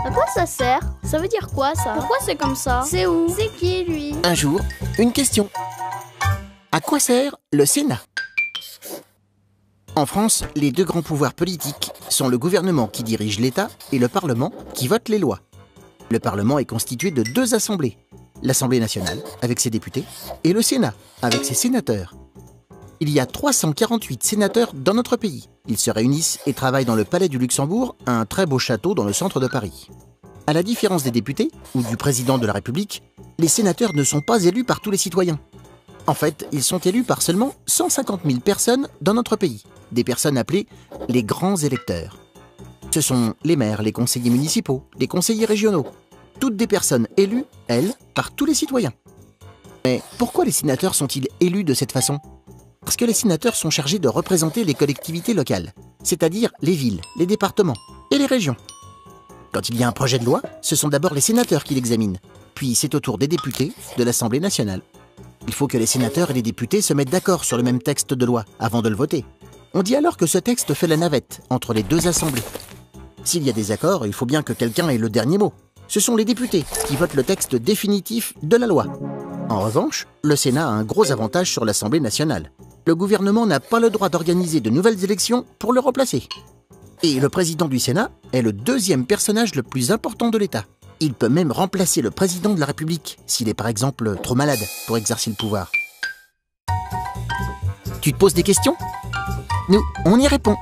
À quoi ça sert? Ça veut dire quoi ça? Pourquoi c'est comme ça? C'est où? C'est qui lui? Un jour, une question. À quoi sert le Sénat? En France, les deux grands pouvoirs politiques sont le gouvernement qui dirige l'État et le Parlement qui vote les lois. Le Parlement est constitué de deux assemblées. L'Assemblée nationale, avec ses députés, et le Sénat, avec ses sénateurs. Il y a 348 sénateurs dans notre pays. Ils se réunissent et travaillent dans le Palais du Luxembourg, un très beau château dans le centre de Paris. À la différence des députés, ou du président de la République, les sénateurs ne sont pas élus par tous les citoyens. En fait, ils sont élus par seulement 150 000 personnes dans notre pays, des personnes appelées les grands électeurs. Ce sont les maires, les conseillers municipaux, les conseillers régionaux, toutes des personnes élues, elles, par tous les citoyens. Mais pourquoi les sénateurs sont-ils élus de cette façon? Parce que les sénateurs sont chargés de représenter les collectivités locales, c'est-à-dire les villes, les départements et les régions. Quand il y a un projet de loi, ce sont d'abord les sénateurs qui l'examinent, puis c'est au tour des députés de l'Assemblée nationale. Il faut que les sénateurs et les députés se mettent d'accord sur le même texte de loi avant de le voter. On dit alors que ce texte fait la navette entre les deux assemblées. S'il y a des accords, il faut bien que quelqu'un ait le dernier mot. Ce sont les députés qui votent le texte définitif de la loi. En revanche, le Sénat a un gros avantage sur l'Assemblée nationale. Le gouvernement n'a pas le droit d'organiser de nouvelles élections pour le remplacer. Et le président du Sénat est le deuxième personnage le plus important de l'État. Il peut même remplacer le président de la République, s'il est par exemple trop malade pour exercer le pouvoir. Tu te poses des questions? Nous, on y répond.